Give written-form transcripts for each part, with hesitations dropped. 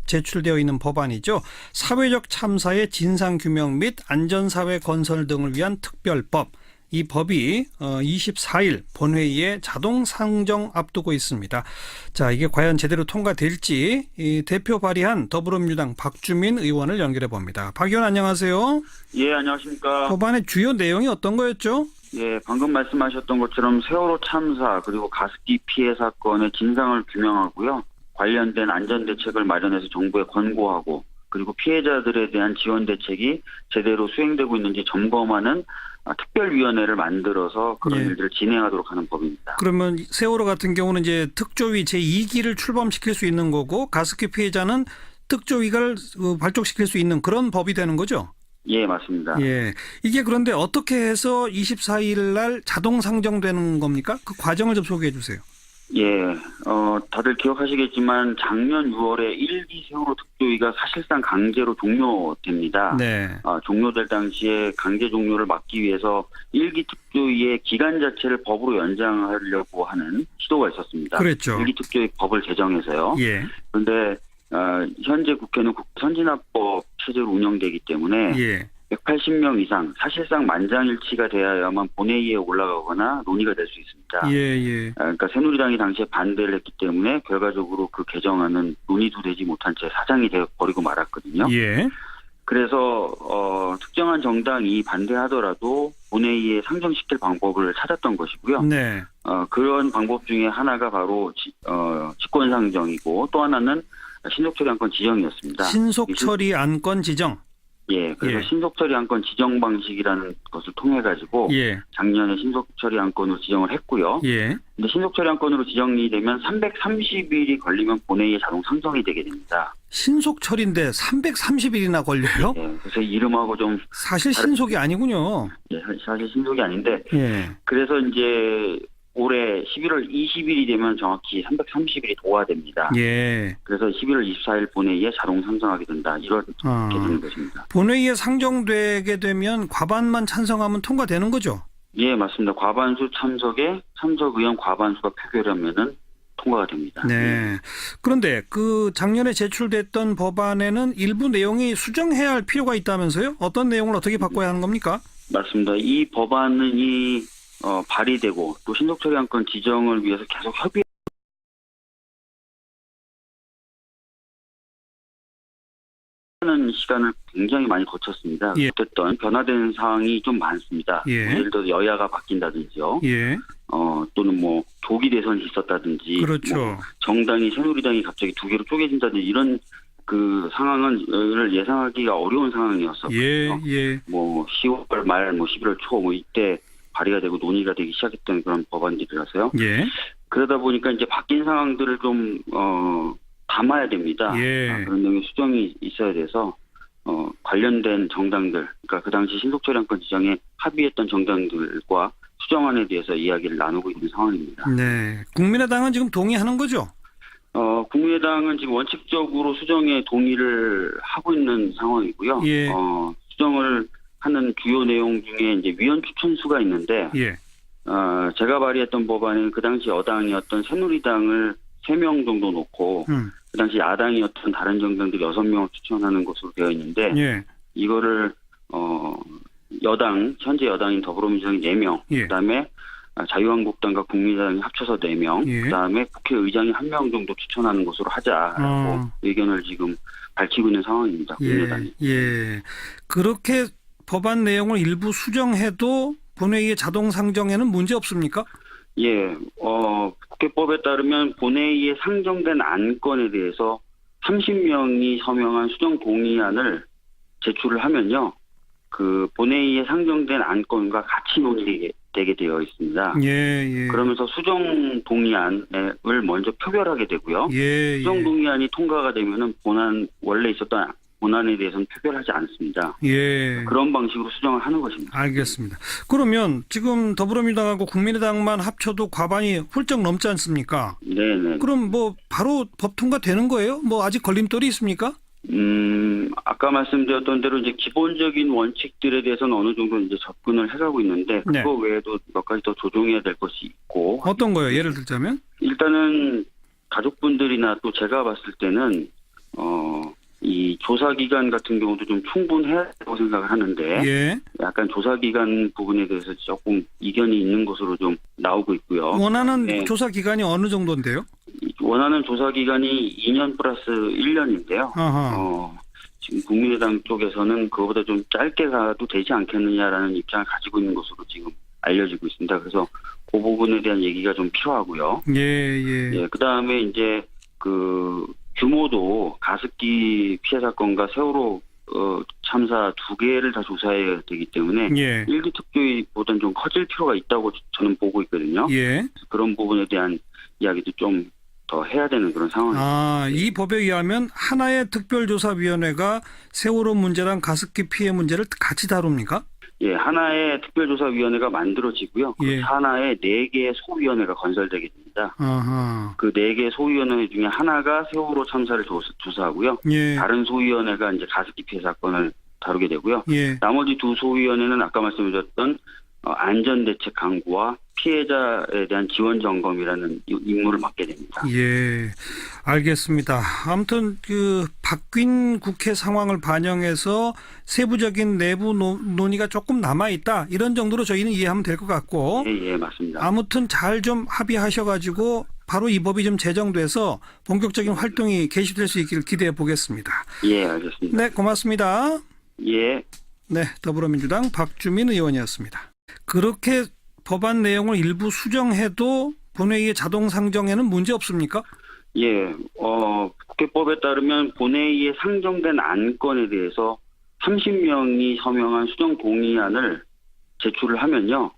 제출되어 있는 법안이죠. 사회적 참사의 진상규명 및 안전사회 건설 등을 위한 특별법. 이 법이 24일 본회의에 자동 상정 앞두고 있습니다. 자, 이게 과연 제대로 통과될지 이 대표 발의한 더불어민주당 박주민 의원을 연결해 봅니다. 박 의원 안녕하세요. 예, 안녕하십니까. 법안의 주요 내용이 어떤 거였죠? 예, 방금 말씀하셨던 것처럼 세월호 참사 그리고 가습기 피해 사건의 진상을 규명하고요. 관련된 안전대책을 마련해서 정부에 권고하고 그리고 피해자들에 대한 지원 대책이 제대로 수행되고 있는지 점검하는 특별위원회를 만들어서 그런 일들을 진행하도록 하는 법입니다. 그러면 세월호 같은 경우는 이제 특조위 제2기를 출범시킬 수 있는 거고 가습기 피해자는 특조위를 발족시킬 수 있는 그런 법이 되는 거죠? 예, 맞습니다. 예, 이게 그런데 어떻게 해서 24일 날 자동 상정되는 겁니까? 그 과정을 좀 소개해 주세요. 예, 다들 기억하시겠지만 작년 6월에 1기 세월호 특조위가 사실상 강제로 종료됩니다. 네. 종료될 당시에 강제 종료를 막기 위해서 1기 특조위의 기간 자체를 법으로 연장하려고 하는 시도가 있었습니다. 그랬죠. 1기 특조위 법을 제정해서요. 예. 그런데 현재 국회는 선진화법 체제로 운영되기 때문에 예. 180명 이상 사실상 만장일치가 돼야만 본회의에 올라가거나 논의가 될 수 있습니다. 예. 그러니까 새누리당이 당시에 반대를 했기 때문에 결과적으로 그 개정안은 논의도 되지 못한 채 사장이 되어 버리고 말았거든요. 예. 그래서 특정한 정당이 반대하더라도 본회의에 상정시킬 방법을 찾았던 것이고요. 네. 그런 방법 중에 하나가 바로 직권 상정이고 또 하나는 신속처리 안건 지정이었습니다. 신속처리 안건 지정. 예, 그래서 예. 신속처리 안건 지정 방식이라는 것을 통해 가지고 예. 작년에 신속처리 안건으로 지정을 했고요. 예. 근데 신속처리 안건으로 지정이 되면 330일이 걸리면 본회의에 자동 상정이 되게 됩니다. 신속처리인데 330일이나 걸려요? 예, 그래서 이름하고 좀 사실 신속이 아니군요. 예, 사실 신속이 아닌데 예. 그래서 이제 올해 11월 20일이 되면 정확히 330일이 도하됩니다. 예. 그래서 11월 24일 본회의에 자동 상정하게 된다. 이렇게 되는 것입니다. 본회의에 상정되게 되면 과반만 찬성하면 통과되는 거죠? 예, 맞습니다. 과반수 참석에 참석 의원 과반수가 표결하면은 통과가 됩니다. 네. 그런데 그 작년에 제출됐던 법안에는 일부 내용이 수정해야 할 필요가 있다면서요? 어떤 내용을 어떻게 바꿔야 하는 겁니까? 맞습니다. 이 법안이 발의되고 또 신속처리 안건 지정을 위해서 계속 협의하는 시간을 굉장히 많이 거쳤습니다. 예. 어쨌든 변화된 사항이 좀 많습니다. 예. 예를 들어 여야가 바뀐다든지요. 예. 또는 뭐 조기 대선이 있었다든지, 그렇죠. 뭐 정당이 새누리당이 갑자기 두 개로 쪼개진다든지 이런 그 상황을 예상하기가 어려운 상황이었었거든요. 예. 뭐 10월 말, 11월 초, 이때 발의가 되고 논의가 되기 시작했던 그런 법안들이라서요. 예. 그러다 보니까 이제 바뀐 상황들을 좀 담아야 됩니다. 예. 그런 내용의 수정이 있어야 돼서 관련된 정당들, 그러니까 그 당시 신속처리 안건 지정에 합의했던 정당들과 수정안에 대해서 이야기를 나누고 있는 상황입니다. 네. 국민의당은 지금 동의하는 거죠? 국민의당은 지금 원칙적으로 수정에 동의를 하고 있는 상황이고요. 예. 수정을 하는 주요 내용 중에 이제 위원 추천수가 있는데, 예. 제가 발의했던 법안은 그 당시 여당이었던 새누리당을 3명 정도 놓고, 그 당시 야당이었던 다른 정당들 6명을 추천하는 것으로 되어 있는데, 예. 이거를, 현재 여당인 더불어민주당이 4명, 예. 그 다음에 자유한국당과 국민의당이 합쳐서 4명, 예. 그 다음에 국회의장이 1명 정도 추천하는 것으로 하자라고 의견을 지금 밝히고 있는 상황입니다. 국민의당이. 예. 그렇게 법안 내용을 일부 수정해도 본회의의 자동 상정에는 문제 없습니까? 예, 국회법에 따르면 본회의에 상정된 안건에 대해서 30명이 서명한 수정 동의안을 제출을 하면요, 그 본회의에 상정된 안건과 같이 논의되게 되어 있습니다. 예. 그러면서 수정 동의안을 먼저 표결하게 되고요. 예. 수정 동의안이 통과가 되면은 원래 있었던 본안에 대해서는 표결하지 않습니다. 예. 그런 방식으로 수정을 하는 것입니다. 알겠습니다. 그러면 지금 더불어민주당하고 국민의당만 합쳐도 과반이 훌쩍 넘지 않습니까? 네네. 그럼 뭐 바로 법 통과되는 거예요? 뭐 아직 걸림돌이 있습니까? 아까 말씀드렸던 대로 이제 기본적인 원칙들에 대해서는 어느 정도 이제 접근을 해가고 있는데 그거 네. 외에도 몇 가지 더 조정해야 될 것이 있고. 어떤 거요? 예를 들자면? 일단은 가족분들이나 또 제가 봤을 때는 이 조사 기간 같은 경우도 좀 충분해야 된다고 생각을 하는데 예. 약간 조사 기간 부분에 대해서 조금 이견이 있는 것으로 좀 나오고 있고요. 원하는 네. 조사 기간이 어느 정도인데요? 원하는 조사 기간이 2년 플러스 1년인데요. 아하. 지금 국민의당 쪽에서는 그거보다 좀 짧게 가도 되지 않겠느냐라는 입장을 가지고 있는 것으로 지금 알려지고 있습니다. 그래서 그 부분에 대한 얘기가 좀 필요하고요. 예. 그다음에 이제 그 규모도 가습기 피해 사건과 세월호 참사 두 개를 다 조사해야 되기 때문에 예. 일기 특조위보다는 좀 커질 필요가 있다고 저는 보고 있거든요. 예. 그런 부분에 대한 이야기도 좀 더 해야 되는 그런 상황입니다. 이 법에 의하면 하나의 특별조사위원회가 세월호 문제랑 가습기 피해 문제를 같이 다룹니까? 예, 하나의 특별조사위원회가 만들어지고요. 예. 그 하나의 4개의 소위원회가 건설되게 됩니다. 아하. 그 4개의 소위원회 중에 하나가 세월호 참사를 조사하고요. 예. 다른 소위원회가 이제 가습기 피해 사건을 다루게 되고요. 예. 나머지 두 소위원회는 아까 말씀드렸던 안전대책 강구와 피해자에 대한 지원 점검이라는 임무를 맡게 됩니다. 예, 알겠습니다. 아무튼 그 바뀐 국회 상황을 반영해서 세부적인 내부 논의가 조금 남아 있다. 이런 정도로 저희는 이해하면 될 것 같고. 예, 맞습니다. 아무튼 잘 좀 합의하셔가지고 바로 이 법이 좀 제정돼서 본격적인 활동이 개시될 수 있기를 기대해 보겠습니다. 예, 알겠습니다. 네, 고맙습니다. 예. 네, 더불어민주당 박주민 의원이었습니다. 그렇게 법안 내용을 일부 수정해도 본회의의 자동 상정에는 문제 없습니까? 예, 국회법에 따르면 본회의에 상정된 안건에 대해서 30명이 서명한 수정 동의안을 제출을 하면요,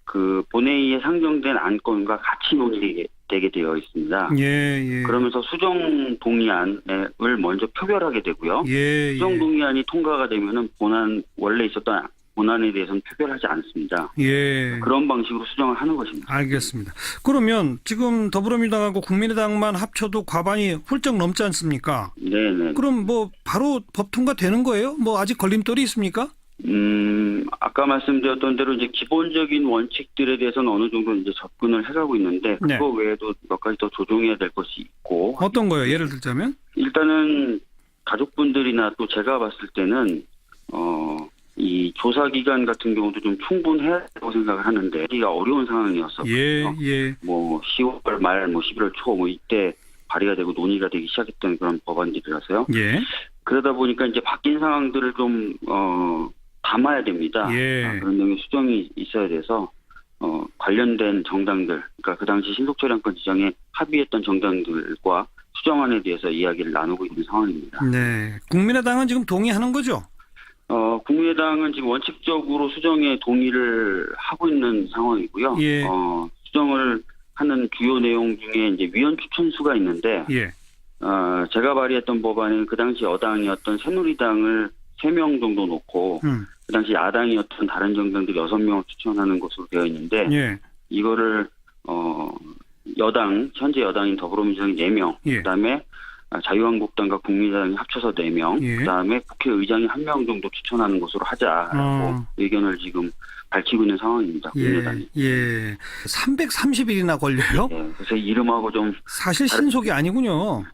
그 본회의에 상정된 안건과 같이 논의되게 되어 있습니다. 예. 그러면서 수정 동의안을 먼저 표결하게 되고요. 예. 수정 동의안이 통과가 되면은 원래 있었던 본안에 대해서는 표결하지 않습니다. 예. 그런 방식으로 수정을 하는 것입니다. 알겠습니다. 그러면 지금 더불어민주당하고 국민의당만 합쳐도 과반이 훌쩍 넘지 않습니까? 네네. 그럼 뭐 바로 법 통과되는 거예요? 뭐 아직 걸림돌이 있습니까? 아까 말씀드렸던 대로 이제 기본적인 원칙들에 대해서는 어느 정도 이제 접근을 해가고 있는데 그거 네. 외에도 몇 가지 더 조정해야 될 것이 있고 어떤 거예요? 예를 들자면? 일단은 가족분들이나 또 제가 봤을 때는 이 조사 기간 같은 경우도 좀 충분해야 된다고 생각을 하는데 이가 어려운 상황이었었거든요. 예. 뭐 10월 말, 11월 초 이때 발의가 되고 논의가 되기 시작했던 그런 법안들이라서요. 예. 그러다 보니까 이제 바뀐 상황들을 좀 담아야 됩니다. 예. 그런 내용의 수정이 있어야 돼서 관련된 정당들, 그러니까 그 당시 신속처량권 지정에 합의했던 정당들과 수정안에 대해서 이야기를 나누고 있는 상황입니다. 네. 국민의당은 지금 동의하는 거죠? 국민의당은 지금 원칙적으로 수정에 동의를 하고 있는 상황이고요. 예. 수정을 하는 주요 내용 중에 이제 위원 추천수가 있는데, 예. 제가 발의했던 법안은 그 당시 여당이었던 새누리당을 3명 정도 놓고, 그 당시 야당이었던 다른 정당들 6명을 추천하는 것으로 되어 있는데, 예. 이거를, 현재 여당인 더불어민주당이 4명, 예. 그 다음에 자유한국당과 국민의당이 합쳐서 4명, 예. 그 다음에 국회의장이 1명 정도 추천하는 것으로 하자라고 의견을 지금 밝히고 있는 상황입니다. 국민의당이. 예. 330일이나 걸려요? 예, 그래서 이름하고 좀 사실 신속이 아니군요.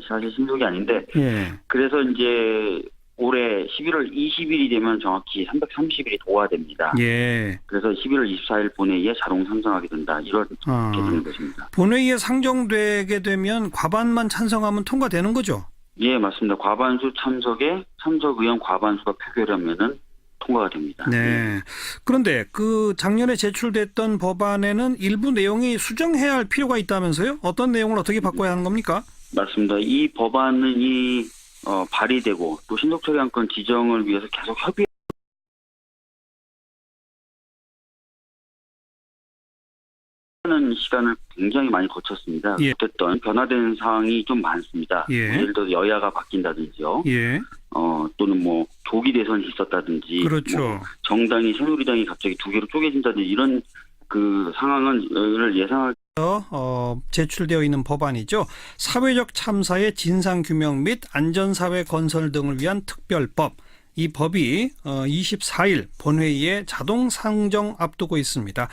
사실 신속이 아닌데, 예. 그래서 이제 올해 11월 20일이 되면 정확히 330일이 도화됩니다. 예. 그래서 11월 24일 본회의에 자동 상정하게 된다. 이렇게 되는 것입니다. 본회의에 상정되게 되면 과반만 찬성하면 통과되는 거죠? 예, 맞습니다. 과반수 참석 의원 과반수가 표결하면은 통과가 됩니다. 네. 그런데 그 작년에 제출됐던 법안에는 일부 내용이 수정해야 할 필요가 있다면서요? 어떤 내용을 어떻게 바꿔야 하는 겁니까? 맞습니다. 이 법안이 발의되고 또 신속처리안건 지정을 위해서 계속 협의하는 시간을 굉장히 많이 거쳤습니다. 예. 어쨌든 변화된 사항이 좀 많습니다. 예. 예를 들어서 여야가 바뀐다든지요. 예. 또는 뭐 조기 대선이 있었다든지, 그렇죠. 뭐 정당이 새누리당이 갑자기 2개로 쪼개진다든지 이런 그 상황을 예상할. 제출되어 있는 법안이죠. 사회적 참사의 진상규명 및 안전사회 건설 등을 위한 특별법. 이 법이 24일 본회의에 자동 상정 앞두고 있습니다.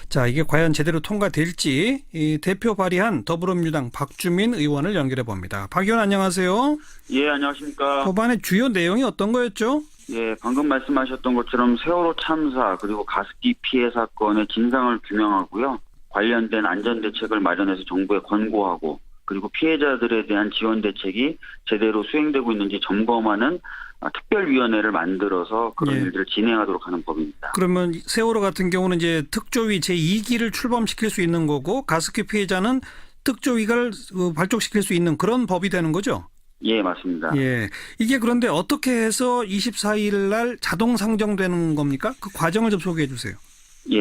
자, 이게 과연 제대로 통과될지 이 대표 발의한 더불어민주당 박주민 의원을 연결해 봅니다. 박 의원 안녕하세요. 예, 안녕하십니까. 법안의 주요 내용이 어떤 거였죠? 예, 방금 말씀하셨던 것처럼 세월호 참사 그리고 가습기 피해 사건의 진상을 규명하고요. 관련된 안전대책을 마련해서 정부에 권고하고 그리고 피해자들에 대한 지원 대책이 제대로 수행되고 있는지 점검하는 특별위원회를 만들어서 그런 예. 일들을 진행하도록 하는 법입니다. 그러면 세월호 같은 경우는 이제 특조위 제2기를 출범시킬 수 있는 거고 가습기 피해자는 특조위를 발족시킬 수 있는 그런 법이 되는 거죠? 예, 맞습니다. 예. 이게 그런데 어떻게 해서 24일 날 자동 상정되는 겁니까? 그 과정을 좀 소개해 주세요. 예,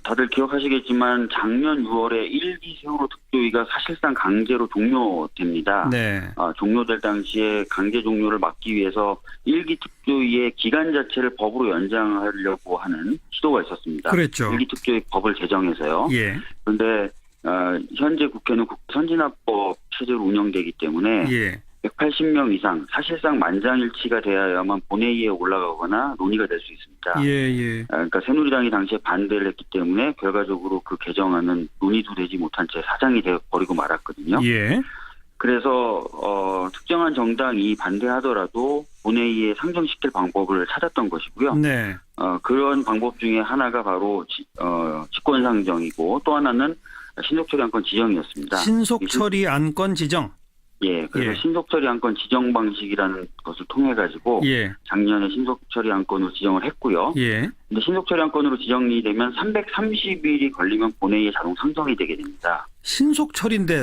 다들 기억하시겠지만 작년 6월에 1기 세월호 특조위가 사실상 강제로 종료됩니다. 네. 종료될 당시에 강제 종료를 막기 위해서 1기 특조위의 기간 자체를 법으로 연장하려고 하는 시도가 있었습니다. 그랬죠. 1기 특조위 법을 제정해서요. 예. 그런데 현재 국회는 선진화법 체제로 운영되기 때문에 예. 180명 이상 사실상 만장일치가 돼야만 본회의에 올라가거나 논의가 될 수 있습니다. 예. 그러니까 새누리당이 당시에 반대를 했기 때문에 결과적으로 그 개정안은 논의도 되지 못한 채 사장이 되어 버리고 말았거든요. 예. 그래서 특정한 정당이 반대하더라도 본회의에 상정시킬 방법을 찾았던 것이고요. 네. 그런 방법 중에 하나가 바로 직권 상정이고 또 하나는 신속처리 안건 지정이었습니다. 신속처리 안건 지정. 예, 그래서 예. 신속처리 안건 지정 방식이라는 것을 통해 가지고 예. 작년에 신속처리 안건으로 지정을 했고요. 예. 근데 신속처리 안건으로 지정이 되면 330일이 걸리면 본회의에 자동 상정이 되게 됩니다. 신속처리인데